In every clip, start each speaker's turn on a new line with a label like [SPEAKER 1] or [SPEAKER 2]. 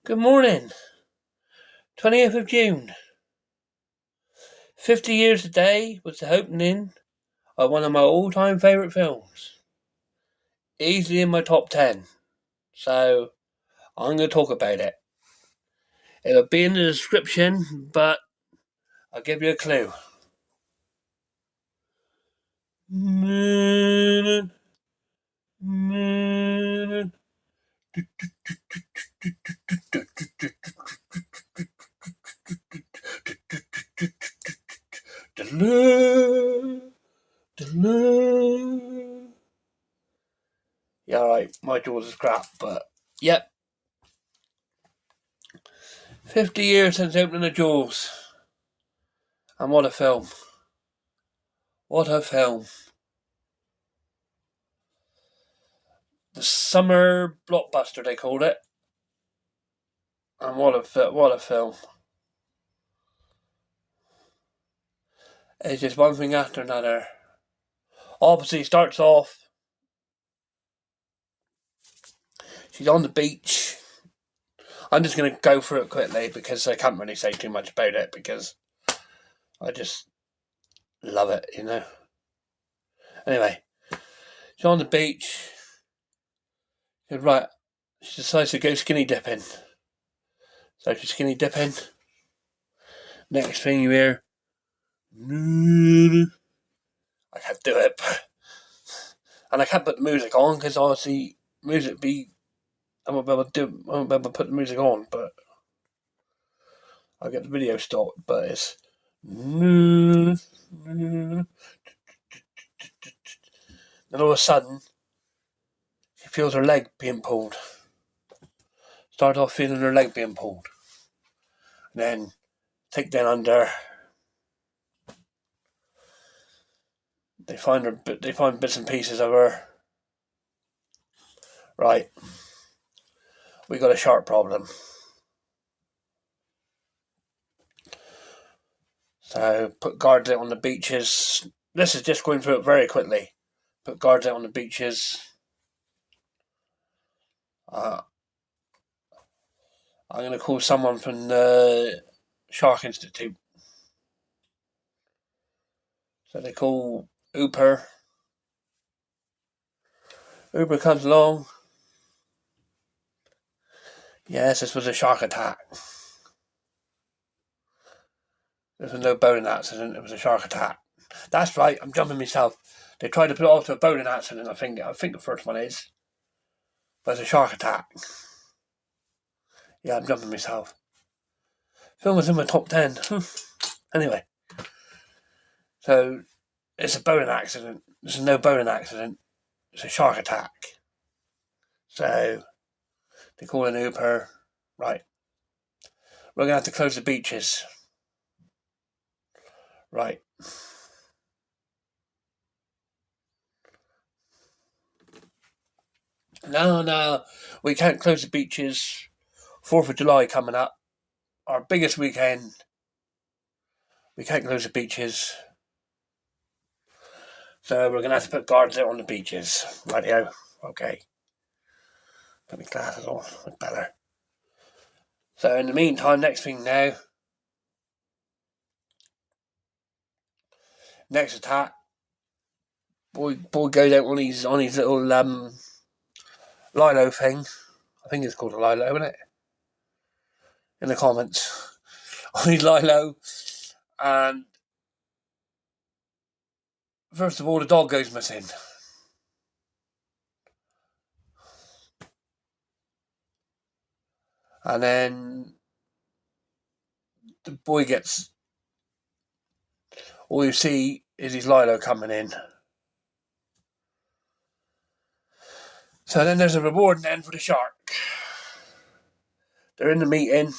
[SPEAKER 1] Good morning. 20th of June. 50 years today was the opening of one of my all-time favourite films. Easily in my top 10. So, I'm going to talk about it. It'll be in the description, but I'll give you a clue. Yeah, alright, my jaws is crap, but yep. 50 years since opening the Jaws. And what a film. What a film. The summer blockbuster, they called it. And what a film. It's just one thing after another. Obviously, starts off. She's on the beach. I'm just going to go through it quickly because I can't really say too much about it because I just love it, you know. Anyway, she's on the beach. Right, she decides to go skinny dipping. So she's skinny dipping. Next thing you hear, I can't do it. And I can't put the music on because obviously music be I won't be able to put the music on, but I'll get the video stopped. But it's then all of a sudden she feels her leg being pulled. Start off feeling her leg being pulled. And then take down under. They find bits and pieces of her. Right. We got a shark problem. So put guards out on the beaches. This is just going through it very quickly. Put guards out on the beaches. I'm going to call someone from the Shark Institute. So they call Uber. Uber comes along. Yes, this was a shark attack. This was no boating accident, it was a shark attack. That's right, I'm jumping myself. They tried to put it off to a boating accident, I think the first one is. But it's a shark attack. Yeah, I'm jumping myself. Film was in my top 10. Anyway. So, it's a boating accident. This is no boating accident. It's a shark attack. So, they call an Uber. Right. We're going to have to close the beaches. Right. No, we can't close the beaches. 4th of July coming up. Our biggest weekend. We can't close the beaches. So we're going to have to put guards out on the beaches. Rightio. Okay. Put my glasses on. It's better. So in the meantime, next thing now. Next attack. Boy goes out on his little Lilo thing. I think it's called a Lilo, isn't it? In the comments. On his Lilo. And first of all, the dog goes missing. And then the boy gets... All you see is his Lilo coming in. So then there's a reward then for the shark. They're in the meeting.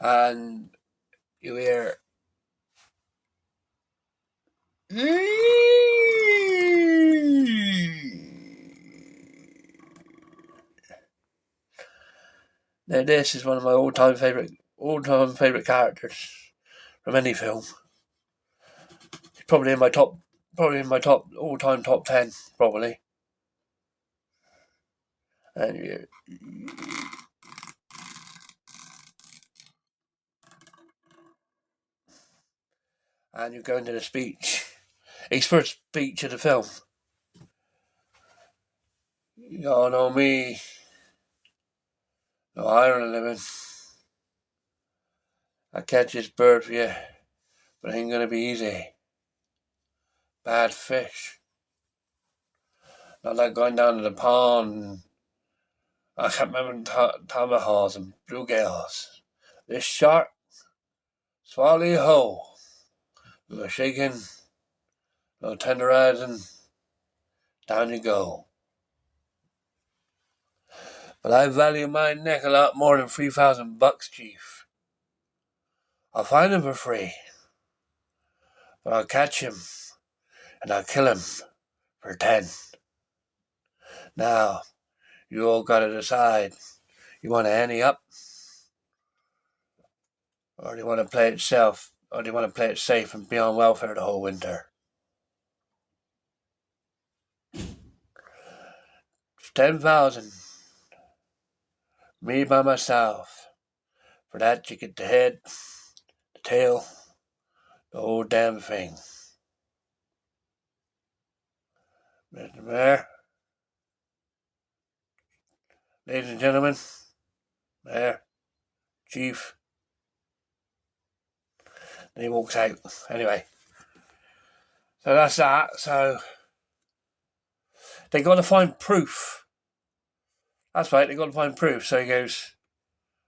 [SPEAKER 1] And you hear... Now this is one of my all-time favourite characters from any film. It's probably in my top all-time top 10, probably. and you go into the speech. His first speech of the film. You all know me. No iron living. I catch this bird for you, but it ain't gonna be easy. Bad fish. Not like going down to the pond. I can't remember tomahawks and bluegills. This shark, swallow you whole. A little shaking, a little tenderizing, down you go. But I value my neck a lot more than $3,000, Chief. I'll find him for free, but I'll catch him and I'll kill him for 10. Now, you all gotta decide. You want to ante up, or do you want to play it safe? Or do you want to play it safe and be on welfare the whole winter? It's 10,000. Me by myself. For that, you get the head, the tail, the whole damn thing. Mr. Mayor, ladies and gentlemen, Mayor, Chief. And he walks out. Anyway, so that's that. So they got to find proof. That's right, they got to find proof. So he goes,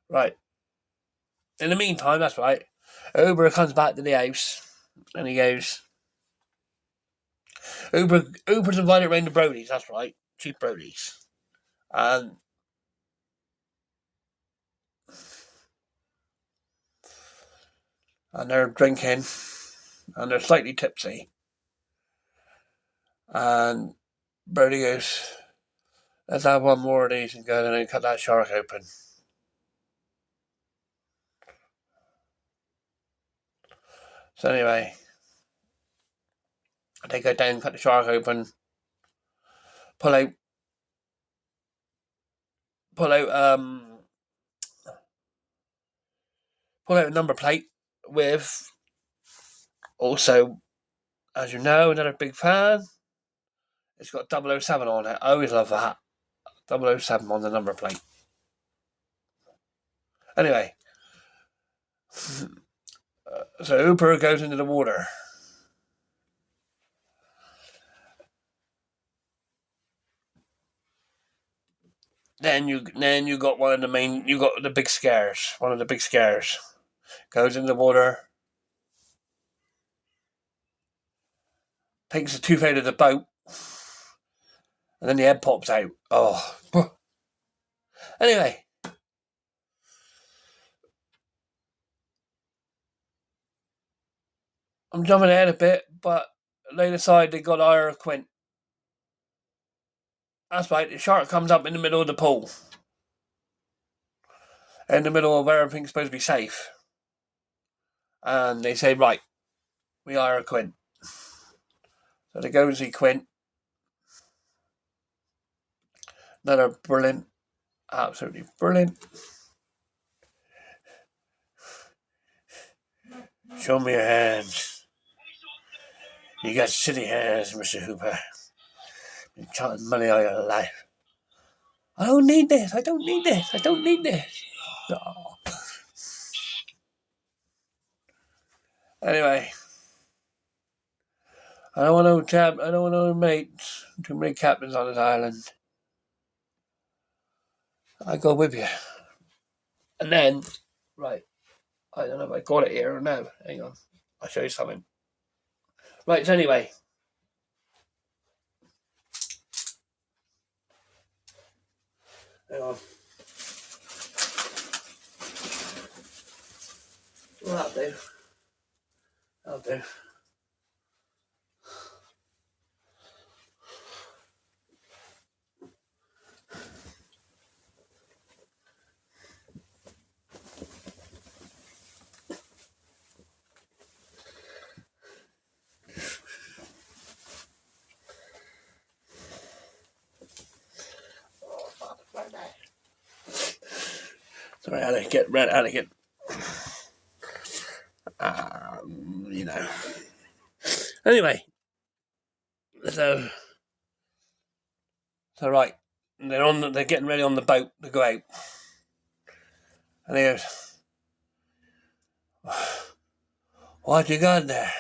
[SPEAKER 1] right. In the meantime, that's right. Uber comes back to the house and he goes, Uber's invited round the Brodies, that's right. Cheap Brodies. And they're drinking and they're slightly tipsy. And Brody goes, let's have one more of these and go and cut that shark open. So anyway, they go down, cut the shark open, pull out a number plate with also, as you know, another big fan. It's got 007 on it. I always love that. 007 on the number plate. Anyway, so Uber goes into the water. Then you got one of the big scares. One of the big scares goes in the water, takes the tooth out of the boat, and then the head pops out. Oh, anyway, I'm jumping ahead a bit, but they decide they got to hire a Quint. That's right. The shark comes up in the middle of the pool, in the middle of where everything's supposed to be safe, and they say, right, we hire a Quint. So they go and see Quint. Another brilliant, absolutely brilliant. Show me your hands. You got city hands, Mr. Hooper. Been counting money all your life. I don't need this. I don't need this. I don't need this. Oh. Anyway, I don't want no mates. Too many captains on this island. I go with you. And then, right, I don't know if I got it here or no. Hang on, I'll show you something. Right, so anyway. Hang on. Well, that'll do. That'll do. Sorry, I had to get red. I had to get, you know. Anyway, so right, they're getting ready on the boat to go out, and he goes, "What you got there?"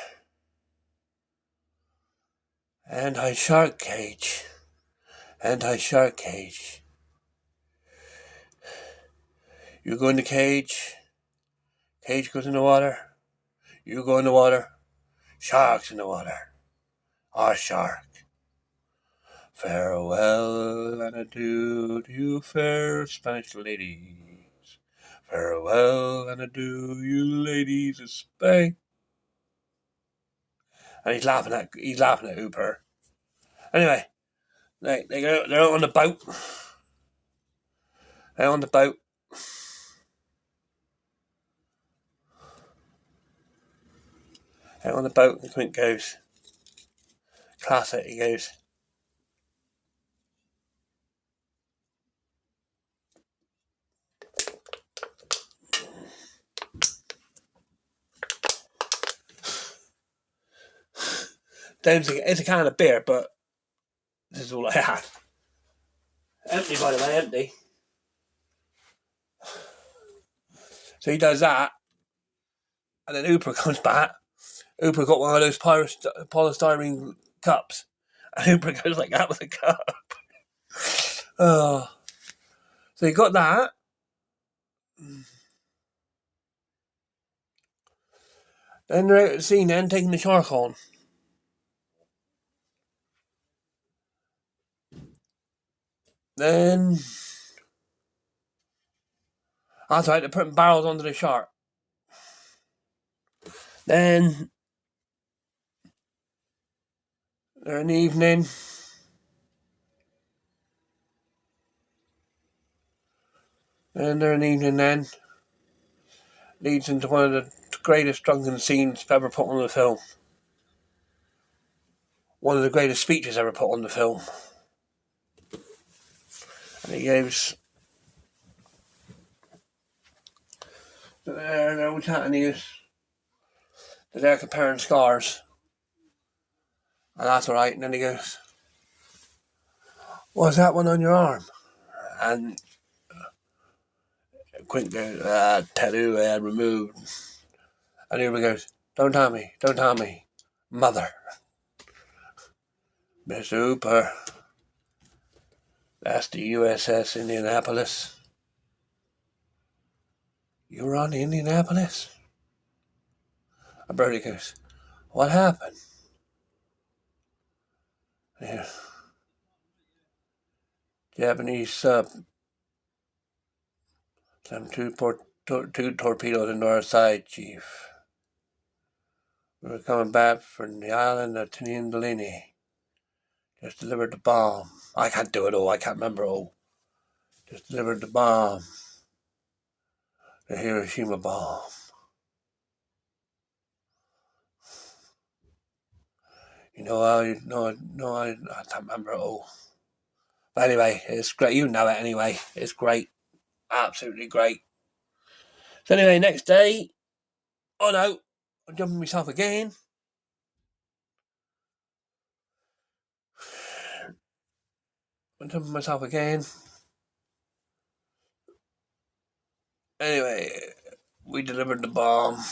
[SPEAKER 1] Anti-shark cage. Anti-shark cage. You go in the cage. Cage goes in the water. You go in the water. Shark's in the water. Our shark. Farewell and adieu to you fair Spanish ladies. Farewell and adieu, you ladies of Spain. And he's laughing at Hooper. Anyway, they're on the boat. They're on the boat. They're on the boat, and Quint goes, classic, he goes, it's a can of beer, but this is all I have. Empty, by the way, empty. So he does that, and then Hooper comes back. Hooper got one of those polystyrene cups, and Hooper goes like that with a cup. Oh. So he got that. Then they're out at the scene then, taking the shark on. Then that's right, they're putting barrels onto the shark. Then they're in the evening. Then leads into one of the greatest drunken scenes ever put on the film. One of the greatest speeches ever put on the film. And he goes, they're all chatting, he goes, they're comparing scars. And that's alright. And then he goes, what's that one on your arm? And Quint goes, tattoo I had removed. And Hooper goes, don't tell me. Mother. Miss Hooper. That's the USS Indianapolis. You were on the Indianapolis? And Brody goes, what happened? Yeah. Japanese sub. Some two torpedoes into our side, Chief. We were coming back from the island of Tinian. Just delivered the bomb. I can't do it all. I can't remember all. Just delivered the bomb. The Hiroshima bomb. You know, I can't remember it all. But anyway, it's great. You know it anyway. It's great. Absolutely great. So anyway, next day. Oh no. I'm jumping myself again. Anyway, we delivered the bomb.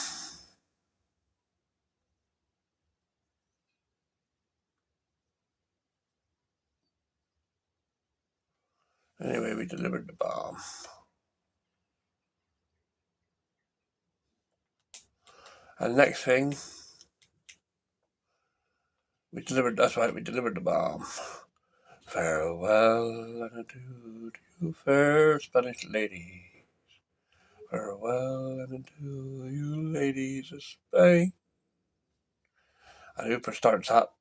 [SPEAKER 1] And the next thing, we delivered the bomb. Farewell and adieu to you fair Spanish ladies. Farewell and adieu, you ladies of Spain. And Hooper starts up.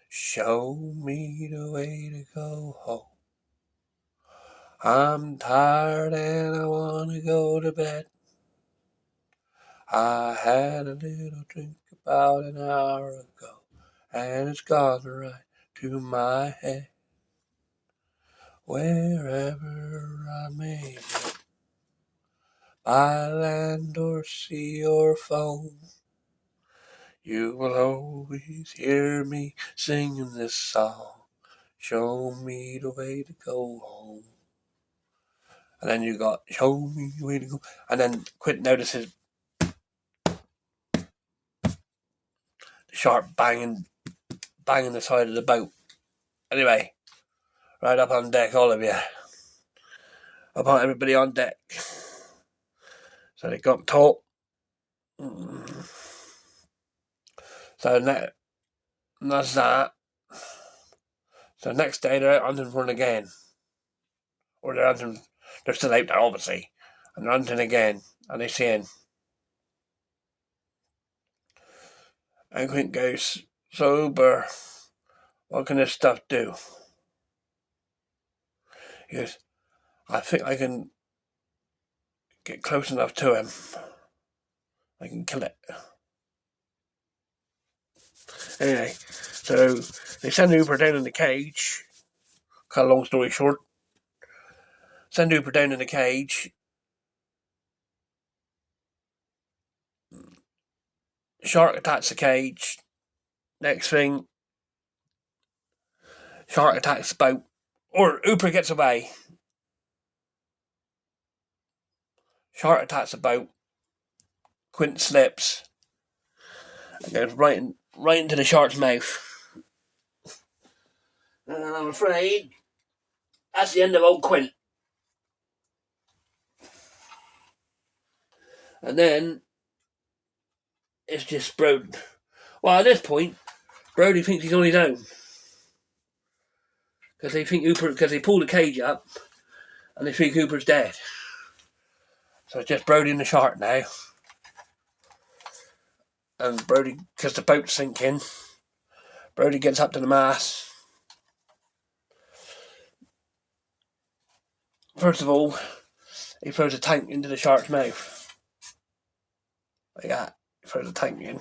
[SPEAKER 1] Show me the way to go home. I'm tired and I want to go to bed. I had a little drink about an hour ago, and it's gone right to my head. Wherever I may go, by land or sea or foam, you will always hear me singing this song. Show me the way to go home. And then you got show me the way to go. And then Quint notices the shark banging the side of the boat. Anyway, right up on deck, all of you. I want everybody on deck. So they got taut. So that's that. So next day they're out hunting for it again. Or they're still out there obviously. And they're hunting again. And they see him. And Quint goes, so Uber, what can this stuff do? He goes, I think I can get close enough to him. I can kill it. Anyway, so they send Uber down in the cage. Cut a long story short. Send Uber down in the cage. Shark attacks the cage. Next thing, shark attacks the boat. Or Uber gets away. Shark attacks the boat. Quint slips. And goes right into the shark's mouth. And I'm afraid that's the end of old Quint. And then it's just Brody. Well, at this point, Brody thinks he's on his own. Because they think because they pull the cage up and they think Hooper's dead. So it's just Brody and the shark now. And Brody, because the boat's sinking, Brody gets up to the mast. First of all, he throws a tank into the shark's mouth. Like that. He throws a tank in.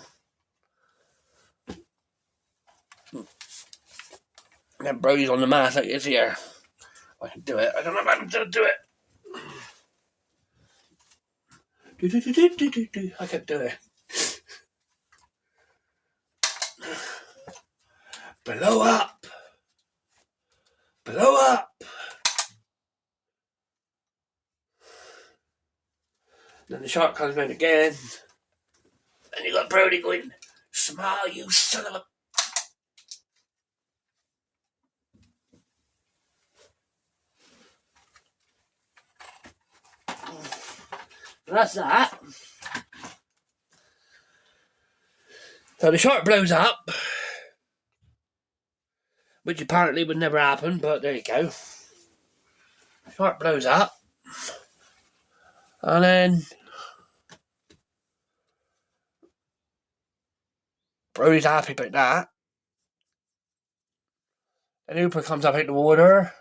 [SPEAKER 1] And then Brody's on the mast like this here. I can do it. I don't know if I can do it. I can do it. Blow up. Blow up. Then the shark comes round again. And you got Brody going, smile, you son of a... That's that. So the shark blows up, which apparently would never happen, but there you go. The shark blows up, and then Brody's happy about that. And Hooper comes up out the water,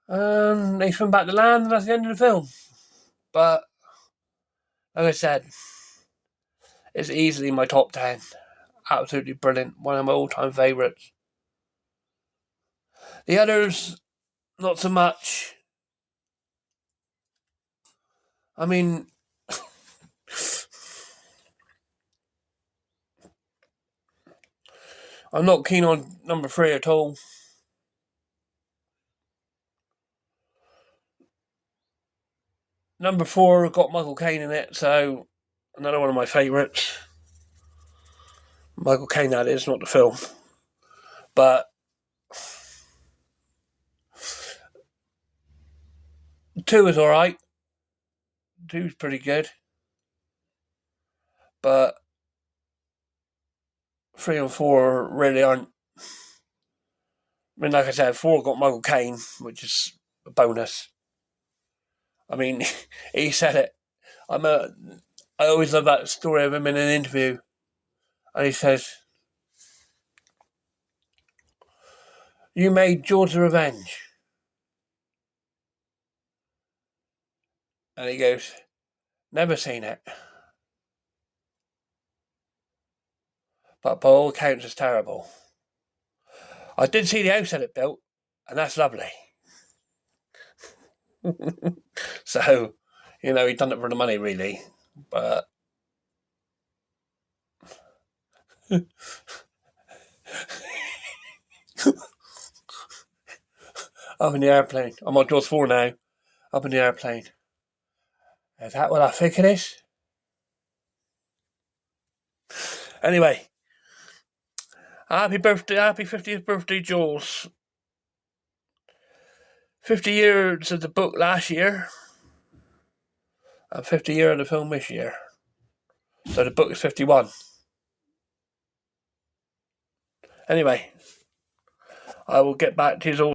[SPEAKER 1] and they swim back to land, and that's the end of the film. But, like I said, it's easily my top 10. Absolutely brilliant. One of my all-time favourites. The others, not so much. I mean, I'm not keen on number 3 at all. Number 4 got Michael Caine in it, so another one of my favourites. Michael Caine, that is, not the film. But 2 is alright. 2's pretty good. But 3 and 4 really aren't. I mean, like I said, 4 got Michael Caine, which is a bonus. I mean, he said it. I always love that story of him in an interview. And he says, you made Jaws of Revenge. And he goes, never seen it. But by all accounts, it's terrible. I did see the house that it built, and that's lovely. So, he done it for the money, really. But I'm in the airplane. I'm on Jaws 4 now. Up in the airplane. Is that what I think it is? Anyway, happy birthday, happy 50th birthday, Jaws. 50 years of the book last year, and 50 years of the film this year. So the book is 51. Anyway, I will get back to his old